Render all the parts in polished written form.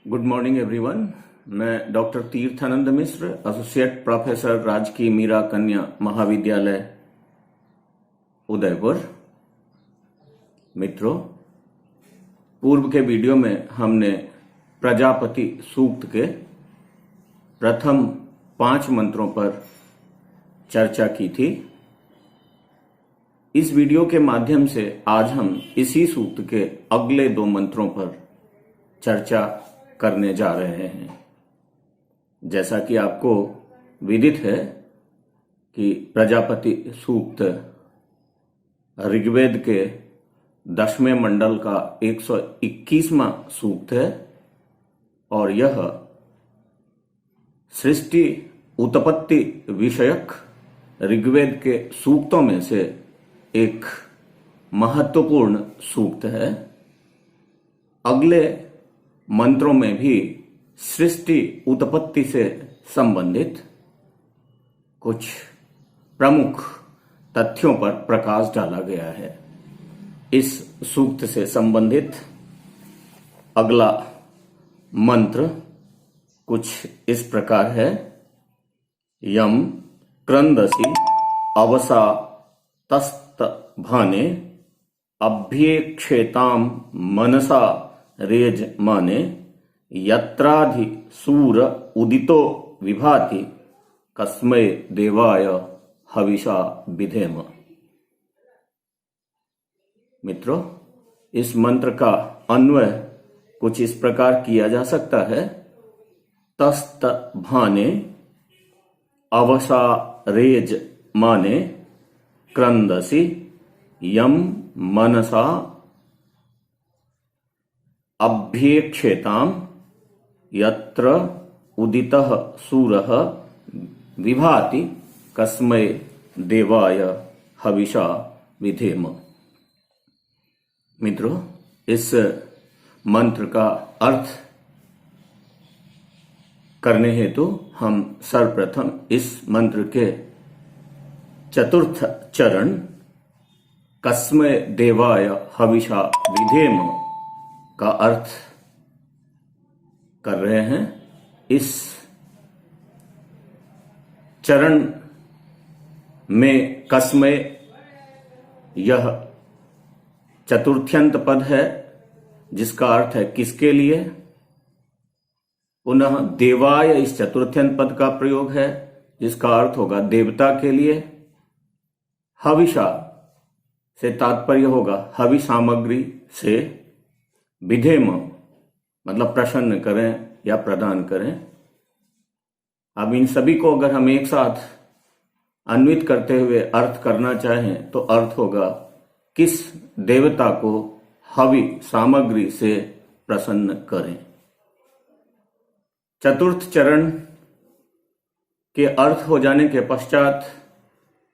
Good morning everyone. मैं doctor Tirthanand मिश्र, associate professor, राजकीय मीरा कन्या महाविद्यालय उदयपुर। मित्रों, पूर्व के वीडियो में हमने प्रजापति सूक्त के प्रथम 5 मंत्रों पर चर्चा की थी। इस वीडियो के माध्यम से आज हम इसी सूक्त के अगले 2 मंत्रों पर चर्चा करने जा रहे हैं। जैसा कि आपको विदित है कि प्रजापति सूक्त ऋग्वेद के 10वें मंडल का 121वां सूक्त है और यह सृष्टि उत्पत्ति विषयक ऋग्वेद के सूक्तों में से एक महत्वपूर्ण सूक्त है। अगले मंत्रों में भी सृष्टि उत्पत्ति से संबंधित कुछ प्रमुख तथ्यों पर प्रकाश डाला गया है। इस सूक्त से संबंधित अगला मंत्र कुछ इस प्रकार है। यम क्रंदसी अवसा तस्त भाने अभ्येक्षेताम मनसा रेज माने यत्राधि सूर उदितो विभाति कस्मै देवाय हविषा विधेम। मित्रों, इस मंत्र का अन्वय कुछ इस प्रकार किया जा सकता है। तस्त भाने अवसा रेज माने क्रंदसी यम मनसा अभ्येक्षेताम यत्र उदितः सूरः विभाति कस्मै देवाय हविषा विधेम। मित्रों, इस मंत्र का अर्थ करने हेतु हम सर्वप्रथम इस मंत्र के चतुर्थ चरण कस्मै देवाय हविषा विधेम का अर्थ कर रहे हैं। इस चरण में कस्मै यह चतुर्थ्यंत पद है जिसका अर्थ है किसके लिए। पुनः देवाय इस चतुर्थ्यंत पद का प्रयोग है जिसका अर्थ होगा देवता के लिए। हविषा से तात्पर्य होगा हवि सामग्री से। विधेम मतलब प्रसन्न करें या प्रदान करें। अब इन सभी को अगर हम एक साथ अन्वित करते हुए अर्थ करना चाहें तो अर्थ होगा किस देवता को हवि सामग्री से प्रसन्न करें। चतुर्थ चरण के अर्थ हो जाने के पश्चात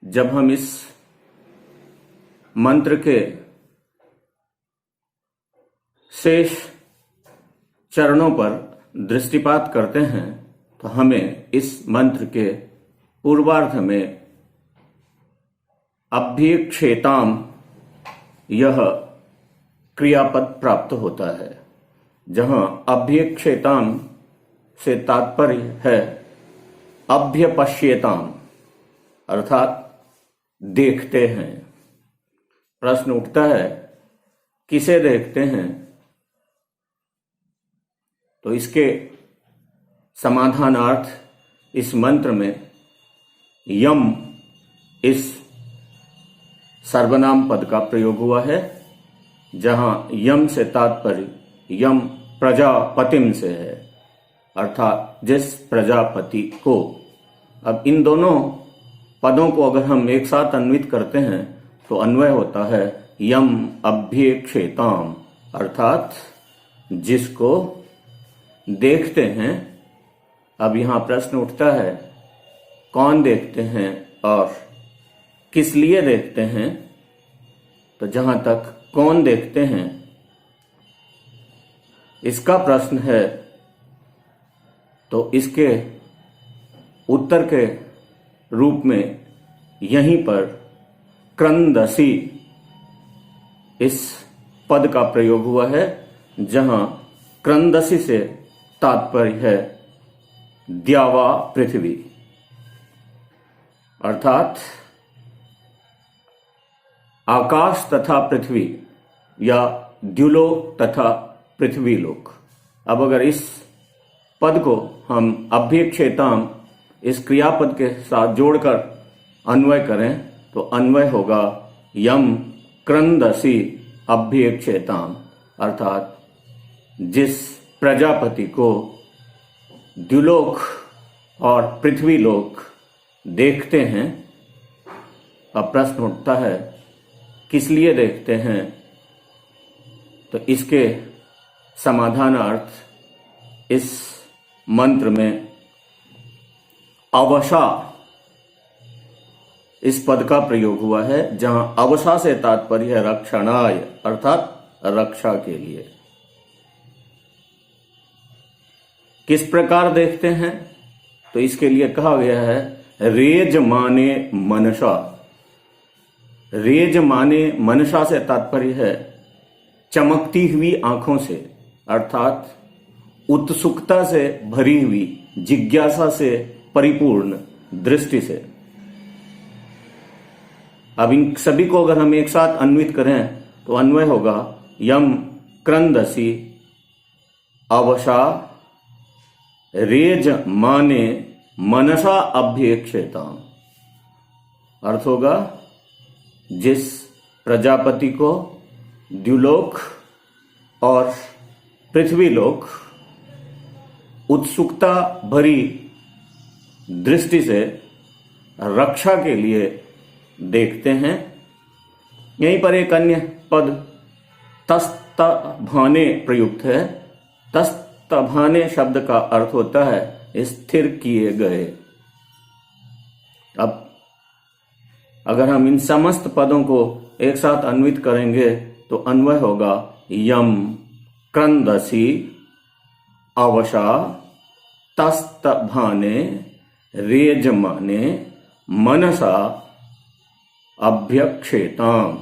जब हम इस मंत्र के शेष चरणों पर दृष्टिपात करते हैं तो हमें इस मंत्र के पूर्वार्ध में अभ्येक्षेताम यह क्रियापद प्राप्त होता है, जहां अभ्येक्षेताम से तात्पर्य है अभ्यपश्येताम अर्थात देखते हैं। प्रश्न उठता है किसे देखते हैं, तो इसके समाधानार्थ इस मंत्र में यम इस सर्वनाम पद का प्रयोग हुआ है, जहां यम से तात्पर्य यम प्रजापतिम से है अर्थात जिस प्रजापति को। अब इन दोनों पदों को अगर हम एक साथ अन्वित करते हैं तो अन्वय होता है यम अभ्येक्षेताम अर्थात जिसको देखते हैं। अब यहां प्रश्न उठता है कौन देखते हैं और किस लिए देखते हैं। तो जहां तक कौन देखते हैं इसका प्रश्न है तो इसके उत्तर के रूप में यहीं पर क्रंदसी इस पद का प्रयोग हुआ है, जहां क्रंदसी से तात्पर्य है द्यावा पृथ्वी, अर्थात आकाश तथा पृथ्वी या द्युलोक तथा पृथ्वीलोक। अब अगर इस पद को हम अभ्यक्षेताम इस क्रियापद के साथ जोड़कर अन्वय करें तो अन्वय होगा यम क्रंदसी अभ्यक्षेताम, अर्थात जिस प्रजापति को द्युलोक और पृथ्वीलोक देखते हैं। अब प्रश्न उठता है किस लिए देखते हैं, तो इसके समाधानार्थ इस मंत्र में अवशा इस पद का प्रयोग हुआ है, जहां अवशा से तात्पर्य है रक्षणाय, अर्थात रक्षा के लिए। किस प्रकार देखते हैं, तो इसके लिए कहा गया है रेज माने मनसा। रेज माने मनसा से तात्पर्य है चमकती हुई आंखों से, अर्थात उत्सुकता से भरी हुई, जिज्ञासा से परिपूर्ण दृष्टि से। अब इन सभी को अगर हम एक साथ अन्वित करें तो अन्वय होगा यम क्रंदसी अवशा रेज माने मनसा अभ्यक्षेताम। अर्थ होगा जिस प्रजापति को द्युलोक और पृथ्वीलोक उत्सुकता भरी दृष्टि से रक्षा के लिए देखते हैं। यहीं पर एक अन्य पद तस्तभाने प्रयुक्त है। तस्तभाने शब्द का अर्थ होता है स्थिर किए गए। अब अगर हम इन समस्त पदों को एक साथ अन्वित करेंगे तो अन्वय होगा यम क्रंदसी अवशा तस्तभाने रेजमाने मनसा अभ्यक्षेताम,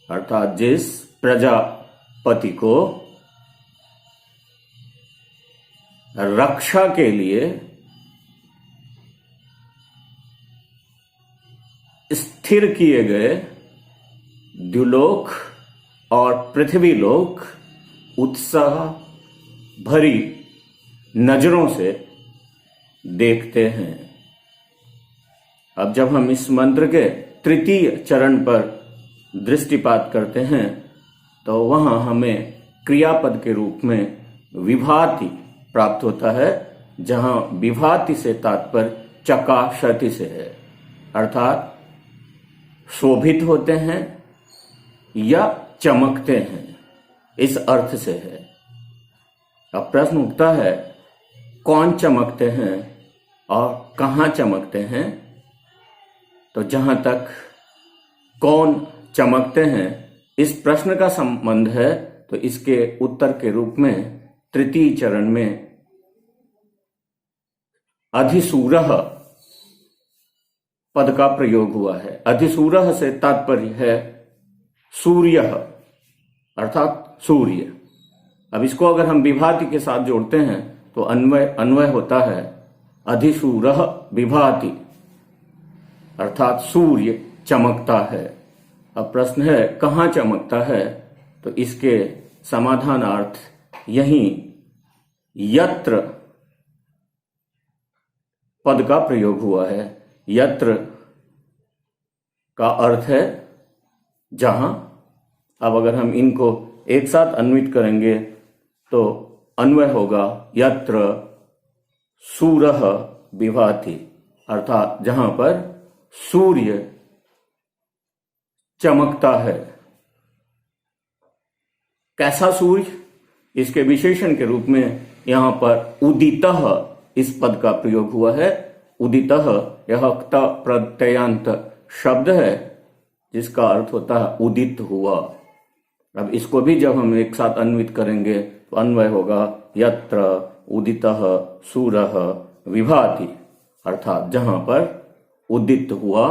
अर्थात जिस प्रजापति को रक्षा के लिए स्थिर किए गए द्युलोक और पृथ्वीलोक उत्साह भरी नजरों से देखते हैं। अब जब हम इस मंत्र के तृतीय चरण पर दृष्टिपात करते हैं तो वहां हमें क्रियापद के रूप में विभाति प्राप्त होता है, जहां विभाति से तात्पर्य चकाशति से है, अर्थात शोभित होते हैं या चमकते हैं, इस अर्थ से है। अब प्रश्न उठता है कौन चमकते हैं और कहां चमकते हैं, तो जहां तक कौन चमकते हैं इस प्रश्न का संबंध है तो इसके उत्तर के रूप में तृतीय चरण में अधिसूरः पद का प्रयोग हुआ है। अधिसूरः से तात्पर्य है सूर्य, अर्थात सूर्य। अब इसको अगर हम विभाति के साथ जोड़ते हैं तो अन्वय होता है अधिसूरः विभाति, अर्थात सूर्य चमकता है। अब प्रश्न है कहां चमकता है, तो इसके समाधानार्थ यहीं यत्र पद का प्रयोग हुआ है। यत्र का अर्थ है जहां। अब अगर हम इनको एक साथ अन्वित करेंगे तो अन्वय होगा यत्र सूरः विभाति, अर्थात जहां पर सूर्य चमकता है। कैसा सूर्य, इसके विशेषण के रूप में यहां पर उदितः इस पद का प्रयोग हुआ है। उदितः यह क्त प्रत्ययांत शब्द है जिसका अर्थ होता है उदित हुआ। अब इसको भी जब हम एक साथ अन्वित करेंगे तो अन्वय होगा यत्र उदितः सूरः विभाति, अर्थात जहां पर उदित हुआ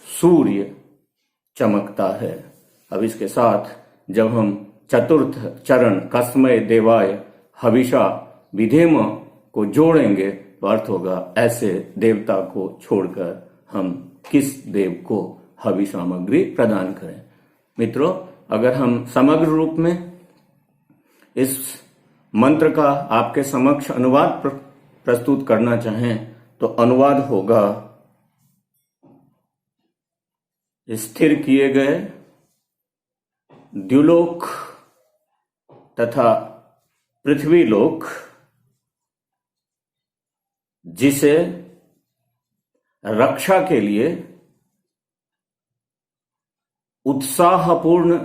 सूर्य चमकता है। अब इसके साथ जब हम चतुर्थ चरण कस्मै देवाय हविषा विधेम को जोड़ेंगे तो अर्थ होगा ऐसे देवता को छोड़कर हम किस देव को हवि सामग्री प्रदान करें। मित्रों, अगर हम समग्र रूप में इस मंत्र का आपके समक्ष अनुवाद प्रस्तुत करना चाहें तो अनुवाद होगा, स्थिर किए गए द्युलोक तथा पृथ्वीलोक जिसे रक्षा के लिए उत्साहपूर्ण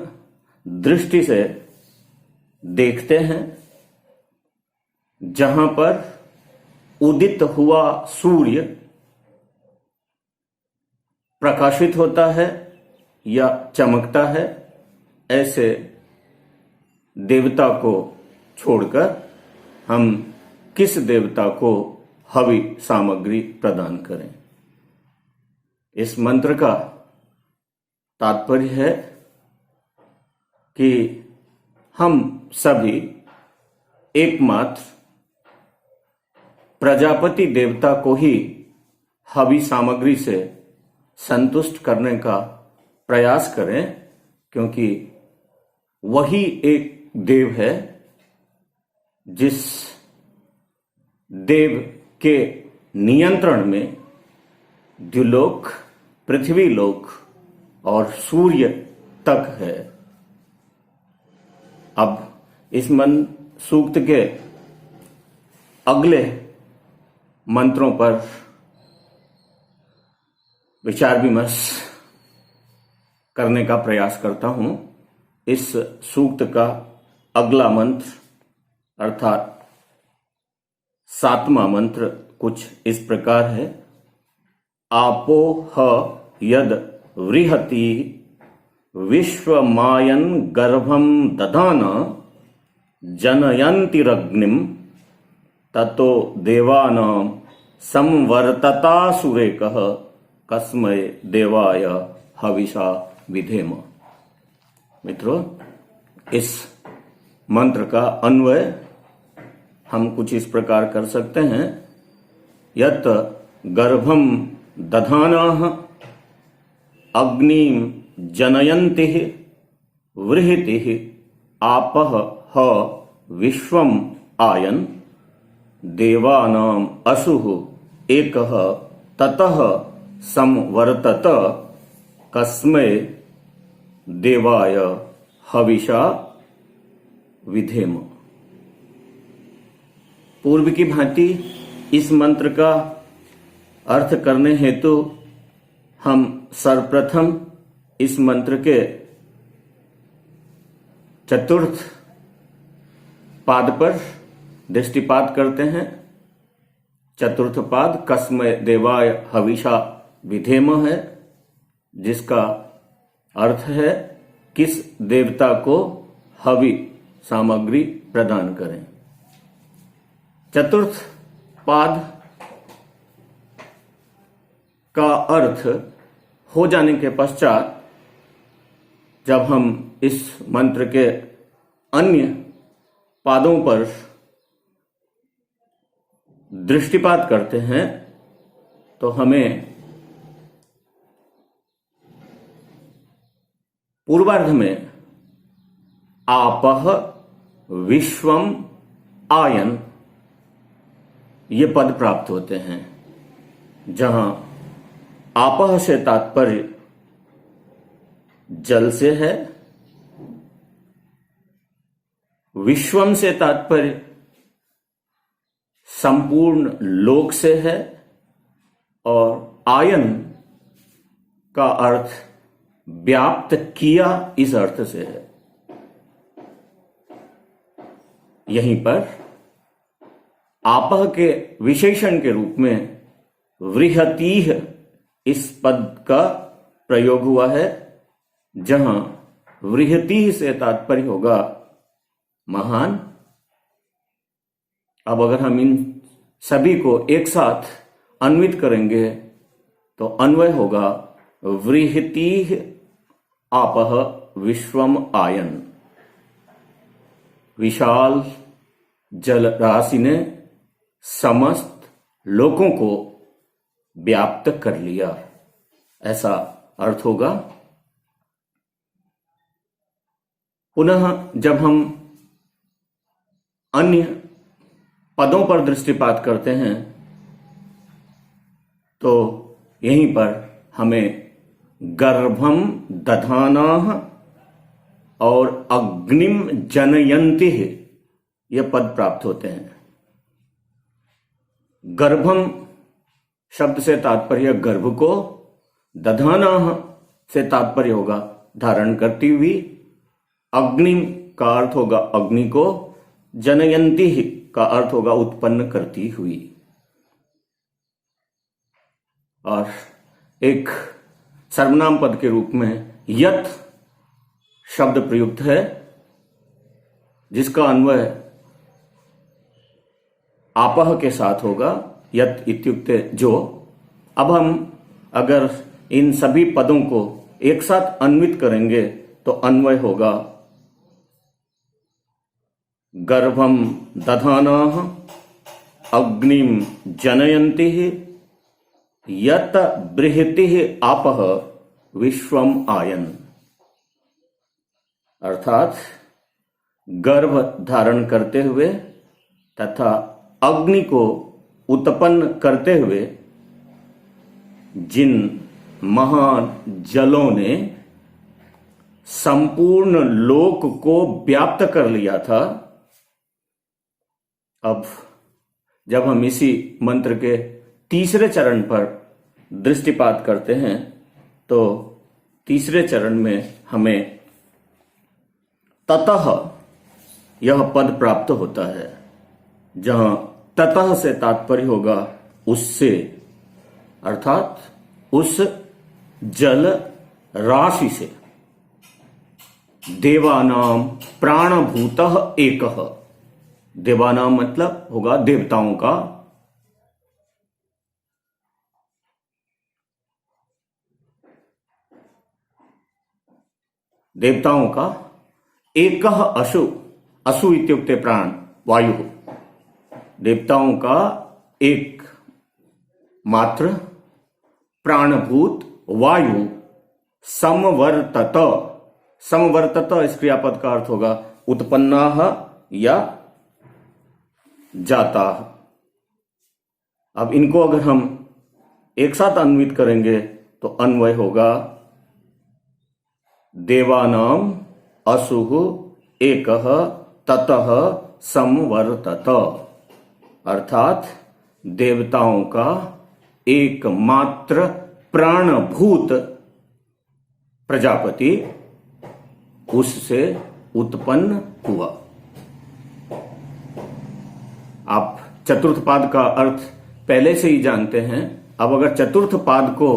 दृष्टि से देखते हैं, जहां पर उदित हुआ सूर्य प्रकाशित होता है या चमकता है, ऐसे देवता को छोड़कर हम किस देवता को हवि सामग्री प्रदान करें। इस मंत्र का तात्पर्य है कि हम सभी एकमात्र प्रजापति देवता को ही हवि सामग्री से संतुष्ट करने का प्रयास करें, क्योंकि वही एक देव है जिस देव के नियंत्रण में द्युलोक, पृथ्वीलोक और सूर्य तक है। अब इस सूक्त के अगले मंत्रों पर विचार विमर्श करने का प्रयास करता हूं। इस सूक्त का अगला मंत्र अर्थात 7वां मंत्र कुछ इस प्रकार है। आपो ह यद वृहति विश्वमायन गर्भम दधान जनयन्तिरग्निम ततो देवानां संवर्ततासुरेकः कस्मै देवाय हविषा विधेम। मित्रों, इस मंत्र का अन्वय हम कुछ इस प्रकार कर सकते हैं। यत गर्भम दधानाः अग्निं जनयन्ति वृहति आपः ह विश्वम आयन देवानाम असुः एकः ततः संवर्तत कस्मै देवाय हविषा विधेम। पूर्व की भांति इस मंत्र का अर्थ करने हेतु हम सर्वप्रथम इस मंत्र के चतुर्थ पाद पर दृष्टिपात करते हैं। चतुर्थ पाद कस्मै देवाय हविषा विधेम है, जिसका अर्थ है किस देवता को हवि सामग्री प्रदान करें। चतुर्थ पाद का अर्थ हो जाने के पश्चात जब हम इस मंत्र के अन्य पादों पर दृष्टिपात करते हैं तो हमें पूर्वार्ध में आपह विश्वम आयन ये पद प्राप्त होते हैं, जहां आपह से तात्पर्य जल से है, विश्वम से तात्पर्य संपूर्ण लोक से है और आयन का अर्थ व्याप्त किया इस अर्थ से है। यहीं पर आपह के विशेषण के रूप में वृहतीह इस पद का प्रयोग हुआ है, जहां वृहतीह से तात्पर्य होगा महान। अब अगर हम इन सभी को एक साथ अन्वित करेंगे तो अन्वय होगा वृहतीह आपह विश्वम आयन। विशाल जल राशि ने समस्त लोकों को व्याप्त कर लिया, ऐसा अर्थ होगा। पुनः जब हम अन्य पदों पर दृष्टिपात करते हैं तो यहीं पर हमें गर्भम दधानाः और अग्निम जनयन्ति यह पद प्राप्त होते हैं। गर्भम शब्द से तात्पर्य गर्भ को, दधानाः से तात्पर्य होगा धारण करती हुई, अग्निम का अर्थ होगा अग्नि को, जनयन्ति का अर्थ होगा उत्पन्न करती हुई। और एक सर्वनाम पद के रूप में यत शब्द प्रयुक्त है, जिसका अन्वय आपह के साथ होगा, यत इत्युक्ते जो। अब हम अगर इन सभी पदों को एक साथ अन्वित करेंगे तो अन्वय होगा गर्भम दधानाः अग्निम जनयन्ति यत बृहति आपः विश्वम आयन। अर्थात गर्भ धारण करते हुए तथा अग्नि को उत्पन्न करते हुए जिन महान जलों ने संपूर्ण लोक को व्याप्त कर लिया था, अब जब हम इसी मंत्र के तीसरे चरण पर दृष्टिपात करते हैं तो तीसरे चरण में हमें ततः यह पद प्राप्त होता है, जहां ततः से तात्पर्य होगा उससे, अर्थात उस जल राशि से। देवानाम प्राणभूतः एकः, देवानाम मतलब होगा देवताओं का, देवताओं का एकः अशु, अशु इत्युक्ते प्राण वायु, देवताओं का एक मात्र प्राणभूत वायु समवर्तत, समवर्तत इस क्रियापद का अर्थ होगा उत्पन्नाः या जाता। अब इनको अगर हम एक साथ अन्वित करेंगे तो अन्वय होगा देवानाम असुः एकः ततः समवर्तत, अर्थात देवताओं का एकमात्र प्राणभूत प्रजापति उससे उत्पन्न हुआ। आप चतुर्थ पाद का अर्थ पहले से ही जानते हैं। अब अगर चतुर्थ पाद को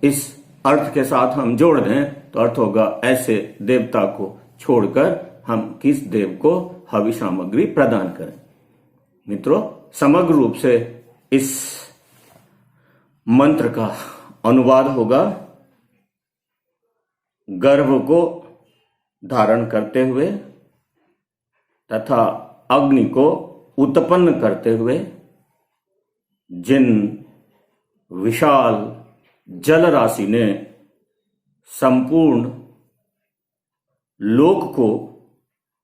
इस अर्थ के साथ हम जोड़ दें तो अर्थ होगा ऐसे देवता को छोड़कर हम किस देव को हवि सामग्री प्रदान करें। मित्रों, समग्र रूप से इस मंत्र का अनुवाद होगा गर्भ को धारण करते हुए तथा अग्नि को उत्पन्न करते हुए जिन विशाल जल राशि ने संपूर्ण लोक को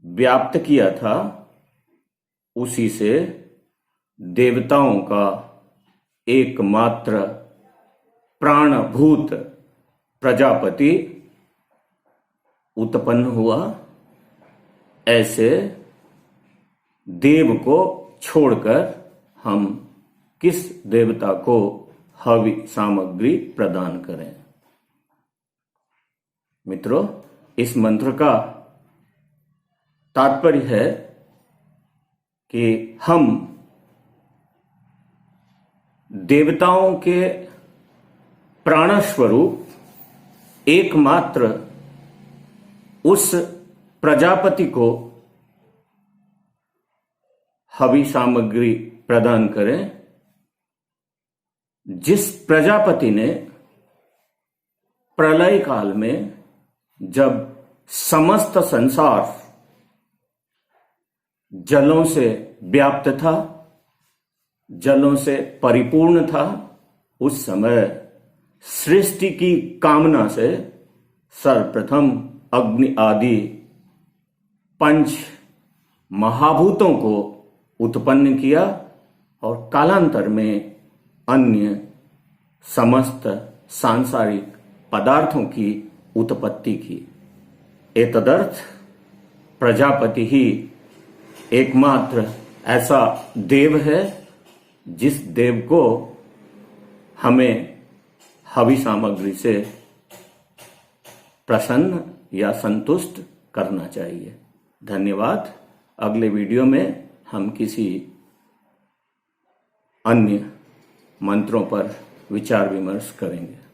व्याप्त किया था, उसी से देवताओं का एकमात्र प्राणभूत प्रजापति उत्पन्न हुआ। ऐसे देव को छोड़कर हम किस देवता को हवि सामग्री प्रदान करें। मित्रों, इस मंत्र का तात्पर्य है कि हम देवताओं के प्राणस्वरूप एकमात्र उस प्रजापति को हवि सामग्री प्रदान करें जिस प्रजापति ने प्रलय काल में जब समस्त संसार जलों से व्याप्त था, जलों से परिपूर्ण था, उस समय सृष्टि की कामना से सर्वप्रथम अग्नि आदि पंच महाभूतों को उत्पन्न किया और कालांतर में अन्य समस्त सांसारिक पदार्थों की उत्पत्ति की। एतदर्थ प्रजापति ही एकमात्र ऐसा देव है जिस देव को हमें हवि सामग्री से प्रसन्न या संतुष्ट करना चाहिए। धन्यवाद। अगले वीडियो में हम किसी अन्य मंत्रों पर विचार विमर्श करेंगे।